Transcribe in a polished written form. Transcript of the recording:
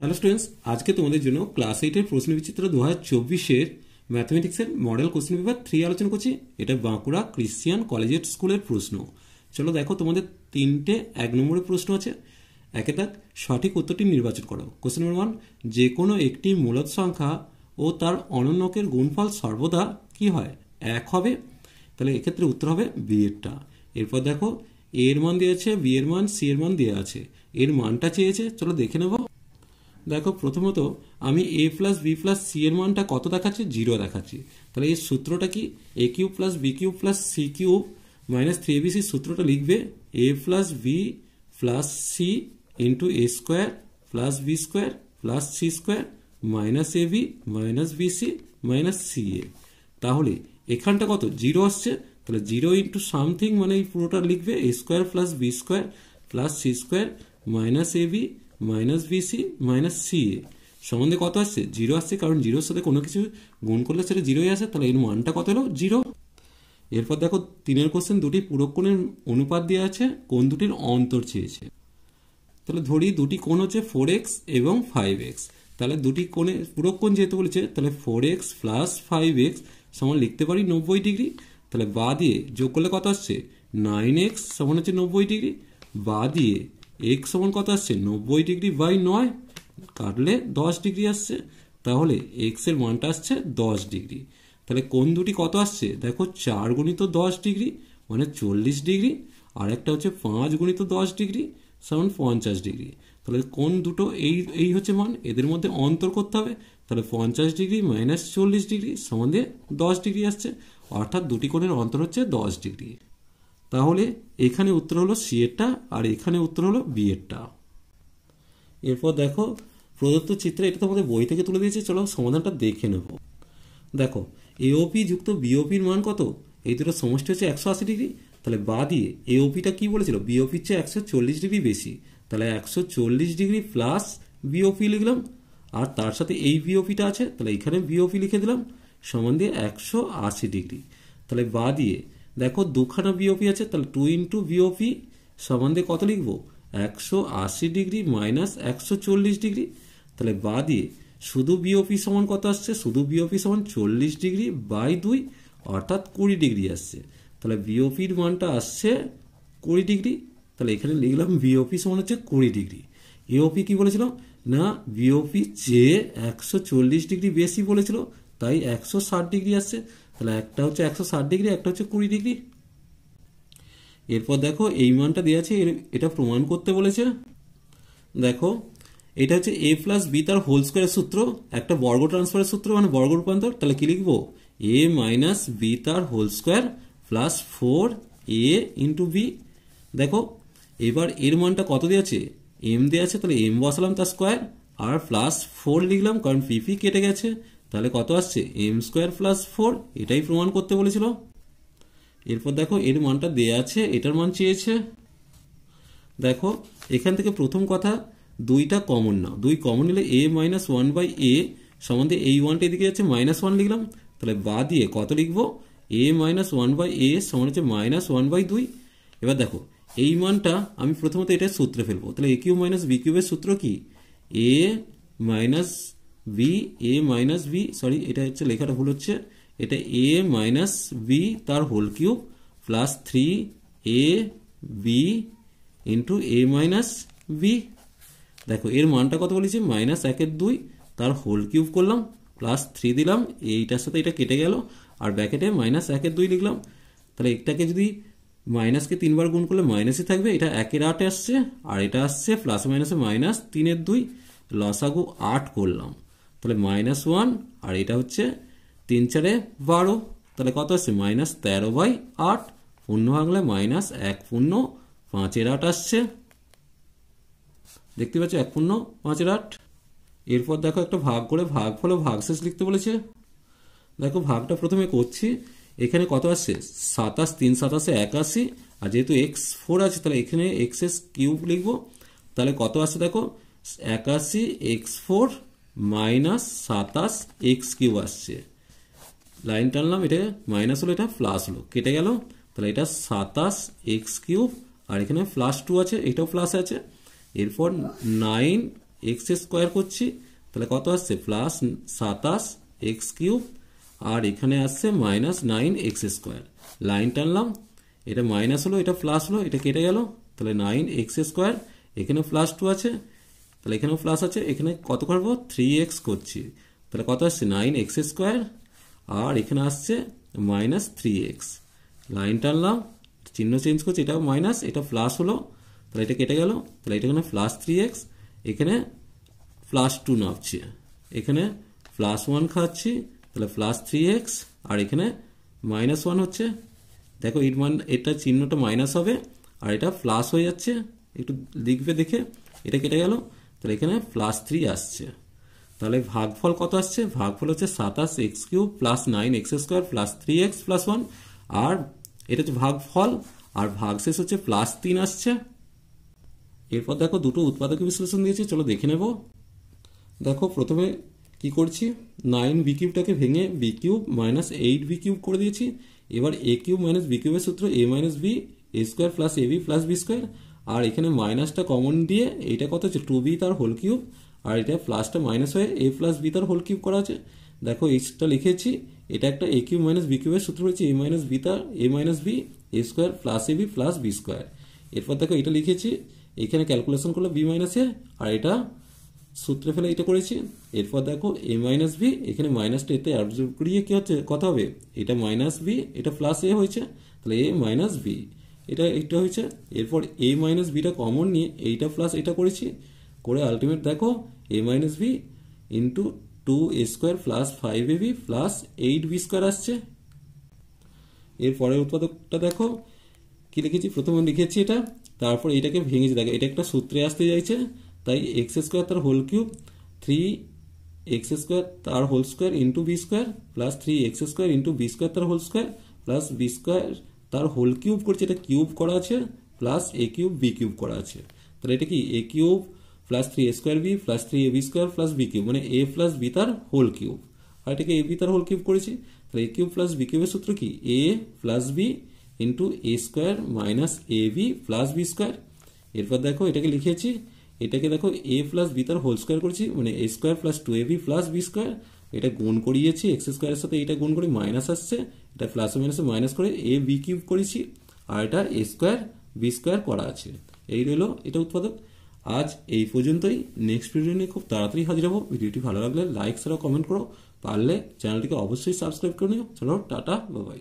Hello students, আজকে তোমাদের জন্য ক্লাস 8-এর প্রশ্নবিচিত্র 2024-এর ম্যাথমেটিক্সের মডেল কোশ্চেন পেপার 3 আলোচনা করছি। এটা বাঁকুড়া ক্রিশ্চিয়ান কলেজিয়েট স্কুলের প্রশ্ন। চলো দেখো, তোমাদের 3টে 1 নম্বরের প্রশ্ন আছে। একে তাক সঠিক উত্তরটি নির্বাচন করো। কোশ্চেন নম্বর 1, যে কোনো একটি মূলদ সংখ্যা ও তার অনন্যকের গুণফল সর্বদা কি হয়? 1 হবে। তাহলে এক্ষেত্রে উত্তর হবে বি এরটা। এরপর দেখো, এ এর মান দিয়েছে, বি এর মান, সি এর মান দেওয়া আছে, এর মানটা চেয়েছে। চলো দেখে নেব। দেখো, প্রথমত আমি এ প্লাস বি প্লাস সি এর মানটা কত দেখাচ্ছি? 0 দেখাচ্ছি। তাহলে এই সূত্রটা কি? A cube plus b cube plus c cube minus 3abc। সূত্রটা লিখবে a plus b plus c into A square plus B square plus c square minus A b minus b c minus c a. তাহলে এখানটা কত? 0 আসছে। তাহলে 0 into something, মানে এই পুরোটা লিখবে a square plus B square plus c square minus A b minus b c minus c a সম্বন্ধে কত আসছে? 0 আসছে, কারণ 0-র সাথে কোনো কিছু গুণ করলে সেটা 0-ই আসে। তাহলে এর মানটা কত হলো? 0। এরপর দেখো, 3-এর কোশ্চেন, দুটি পূরক কোণের অনুপাত দেওয়া আছে, কোণ দুটির অন্তর চেয়েছে। তাহলে ধরি দুটি কোণ হচ্ছে 4x এবং 5x। তাহলে দুটি কোণে পূরক কোণ যেহেতু বলেছে, তাহলে 4x প্লাস 5x সমান লিখতে পারি 90 ডিগ্রি। তাহলে বা দিয়ে যোগ করলে কত আসছে? 9x সমান হচ্ছে 90 ডিগ্রি। বা দিয়ে x সমান কত আসছে? 90 ডিগ্রি বাই 9, কাটলে 10 ডিগ্রি আসছে। তাহলে x এর মানটা আসছে 10 ডিগ্রি। তাহলে কোণ দুটি কত আসছে? দেখো, 4 গুণিত 10 ডিগ্রি মানে 40 ডিগ্রি, আর একটা হচ্ছে 5 গুণিত 10 ডিগ্রি সমান 50 ডিগ্রি। তাহলে কোণ দুটো এই হচ্ছে মান, এদের মধ্যে অন্তর করতে হবে। তাহলে 50 ডিগ্রি মাইনাস 40 ডিগ্রি সমান দিয়ে 10 ডিগ্রি আসছে, অর্থাৎ দুটি কোণের অন্তর হচ্ছে 10 ডিগ্রি। তাহলে এখানে উত্তর হলো সি এরটা, আর এখানে উত্তর হলো বি এরটা। এরপর দেখো, প্রদত্ত চিত্রে, এটা তোমাদের বই থেকে তুলে দিয়েছে, চলো সমাধানটা দেখে নেব। দেখো, এওপি যুক্ত বিওপির মান কত? এই দুটো সমষ্টি হচ্ছে 180 ডিগ্রি। তাহলে বা দিয়ে এওপিটা কি বলেছিল? বিওপির চেয়ে 140 ডিগ্রি বেশি। তাহলে 140 ডিগ্রি প্লাস বিওপি লিখলাম, আর তার সাথে এই বিওপিটা আছে, তাহলে এখানে বিওপি লিখে দিলাম, সমান দিয়ে 180 ডিগ্রি। তাহলে বা দিয়ে দেখো, দুখানা বিওপি আছে, তাহলে 2 ইন্টু বিওপি সমান দিয়ে কত লিখবো? 180 ডিগ্রি মাইনাস 140 ডিগ্রি। তাহলে বা দিয়ে শুধু বিওপি সমান কত আসছে? শুধু বিওপি সমান 40 ডিগ্রি বাই 2, অর্থাৎ 20 ডিগ্রি আসছে। তাহলে বিওপির মানটা আসছে 20 ডিগ্রি। তাহলে এখানে লিখলাম বিওপি সমান হচ্ছে 20 ডিগ্রি। এওপি কি বলেছিল? না, বিওপি চেয়ে 140 ডিগ্রি বেশি বলেছিল, তাই 160 ডিগ্রি আসছে। তাহলে একটা হচ্ছে 160 ডিগ্রি, একটা হচ্ছে 20 ডিগ্রি। এরপর দেখো, এই মানটা দেওয়া আছে, এটা প্রমাণ করতে বলেছে। দেখো, এটা হচ্ছে এ প্লাস বি তার হোল স্কোয়ারের সূত্র, একটা বর্গ ট্রান্সফারের সূত্র, মানে বর্গ রূপান্তর। তাহলে কি লিখবো? এ মাইনাস বি তার হোল স্কোয়ার প্লাস 4 এ ইন্টু বি। দেখো, এবার এর মানটা কত দেওয়া আছে? এম দেওয়া আছে, তাহলে এম বসালাম তার স্কোয়ার, আর প্লাস 4 লিখলাম, কারণ পিপি কেটে গেছে। তাহলে কত আসছে? M square plus 4। এটাই প্রমাণ করতে বলেছিল। এরপর দেখো, এর মানটা দেওয়া আছে, এটার মান চেয়েছে। দেখো, এখান থেকে প্রথম কথা, 2টা কমন নাও। 2 কমন নিলে এ মাইনাস 1 বাই এ সমান দিয়ে এই 1টা এদিকে যাচ্ছে, -1 লিখলাম। তাহলে বা দিয়ে কত লিখবো? এ মাইনাস 1 বাই এ সমান হচ্ছে -1 বাই 2। এবার দেখো, এই মানটা আমি প্রথমত এটা সূত্রে ফেলবো। তাহলে এ কিউব মাইনাস বি কিউবের সূত্র কি? এ মাইনাস বি, এ মাইনাস বি, সরি এটা হচ্ছে লেখাটা ভুল হচ্ছে, এটা এ মাইনাস বি তার whole cube plus 3 A B into A minus B. দেখো, এর মানটা কত বলেছি? -1/2 তার হোল কিউব করলাম, প্লাস 3 দিলাম, এইটার সাথে এটা কেটে গেল, আর ব্র্যাকেটে -1/2 লিখলাম। তাহলে এটাকে যদি মাইনাসকে 3 বার গুণ করলে মাইনাসই থাকবে, এটা 1/8 আসছে, আর এটা আসছে প্লাস মাইনাসে -3/2, লসাগু 8 করলাম। তাহলে -1, আর এটা হচ্ছে 3 4 12, তাহলে কত আসছে? -13/8। পূর্ণ ভাঙলে -1/5 আসছে। দেখতে পাচ্ছ, 1/5। এরপর দেখো, একটা ভাগ করে ভাগফল ও ভাগশেষ লিখতে বলেছে। দেখো, ভাগটা প্রথমে করছি। এখানে কত আসছে? 27, 3 27 81, আর যেহেতু x4 আছে, তাহলে এখানে এক্স কিউব লিখবো। তাহলে কত আসছে? দেখো, 81 x4 মাইনাস 27 এক্স কিউব আসছে। লাইন টানলাম, এটা মাইনাস হলো, এটা প্লাস হলো, কেটে গেল। তাহলে এটা 27 এক্স কিউব, আর এখানে +2 আছে, এটাও প্লাস আছে। এরপর 9 এক্স স্কোয়ার করছি, তাহলে কত আসছে প্লাস 27 এক্স কিউব, আর এখানে আসছে মাইনাস 9 এক্স স্কোয়ার। লাইন টানলাম, এটা মাইনাস হলো, এটা প্লাস হলো, এটা কেটে গেল, তাহলে 9 এক্স স্কোয়ার, এখানে প্লাস 2 আছে, তাহলে এখানেও প্লাস আছে, এখানে কত করবো 3x করছি, তাহলে কত আসছে 9 এক্স স্কোয়ার, আর এখানে আসছে মাইনাস 3x। লাইন টানলাম, চিহ্ন চেঞ্জ করছি, এটা মাইনাস এটা প্লাস হলো, তাহলে এটা কেটে গেল, তাহলে এটা এখানে প্লাস 3x, এখানে প্লাস 2 নামছে, এখানে প্লাস 1 খাচ্ছি, তাহলে প্লাস 3x, আর এখানে মাইনাস 1 হচ্ছে। দেখো এটা চিহ্নটা মাইনাস হবে আর এটা প্লাস হয়ে যাচ্ছে, একটু লিখবে দেখে, এটা কেটে গেল, তাহলে এখানে প্লাস 3 আসছে। তাহলে ভাগফল কত আসছে, ভাগফল হচ্ছে 27 x cube plus 9 x square plus 3x plus 1, আর এটা হচ্ছে ভাগফল, আর ভাগশেষ হচ্ছে প্লাস 3 আসছে। এরপর দেখো দুটো উৎপাদক বিশ্লেষণ দিয়েছে, চলো দেখে নেব। দেখো প্রথমে কি করছি, 9b কিউবটাকে ভেঙে b cube minus 8b cube করে দিয়েছি। এবার a কিউব মাইনাস b কিউবের সূত্র a minus b a square plus ab plus b square, আর এখানে মাইনাসটা কমন দিয়ে এইটা কত হচ্ছে 2b তার হোল কিউব, আর এটা প্লাসটা মাইনাস হয়ে a প্লাস b তার হোল কিউব করা আছে। দেখো এইটা লিখেছি, এটা একটা a কিউব মাইনাস b কিউবের সূত্র হচ্ছে a মাইনাস b তার a minus b a square plus ab plus b square. এরপর দেখো এটা লিখেছি, এখানে ক্যালকুলেশন করলে b মাইনাস a, আর এটা সূত্রে ফেলে এটা করেছি। এরপর দেখো a মাইনাস বি, এখানে মাইনাসটা এতে অ্যাবজর্ব করিয়ে কি হচ্ছে কত হবে, এটা মাইনাস বি, এটা প্লাস এ হয়েছে, তাহলে a মাইনাস বি, এটা হয়েছে। এরপর a মাইনাস বিটা কমন নিয়ে এইটা প্লাস এটা করেছি, করে আলটিমেট দেখো a minus B into 2a square plus 5ab plus 8b square আসছে। এরপরের উৎপাদকটা দেখো কি লিখেছি, প্রথমে লিখেছি এটা, তারপর এটাকে ভেঙেছি, দেখো এটা একটা সূত্রে আসতে চাইছে, তাই এক্স স্কোয়ার তার হোল কিউব 3x স্কোয়ার তার whole square into b square plus 3x square into b square তার whole square plus B square তার হোল কিউব করছে, এটা কিউব করা আছে, plus a cube b cube করা আছে। তাহলে এটা কি a cube plus 3a square b plus 3ab square plus b cube, মানে এ প্লাস বি তার হোল কিউব, আর এটাকে এ বি তার হোল কিউব করেছি। তাহলে এ কিউব প্লাস বি কিউবের সূত্র কি A plus B into A square minus A B plus B square. এরপর দেখো এটাকে লিখেছি, এটাকে দেখো a প্লাস বি তার হোল স্কোয়ার করেছি, মানে a square plus 2ab plus B square, এটা গুণ করিয়েছি এক্স স্কোয়ারের সাথে, এটা গুণ করে মাইনাস আসছে, এটা প্লাস মাইনাসে মাইনাস করে a b কিউব করেছি, আর এটা a স্কোয়ার বি স্কোয়ার করা আছে। এই রইলো এটা উৎপাদক। আজ এই পর্যন্তই, নেক্সট ভিডিও নিয়ে খুব তাড়াতাড়ি হাজির হবো। ভিডিওটি ভালো লাগলে লাইক ছাড়াও কমেন্ট করো, পারলে চ্যানেলটিকে অবশ্যই সাবস্ক্রাইব করে নিও। চলো টাটা, বাই বাই।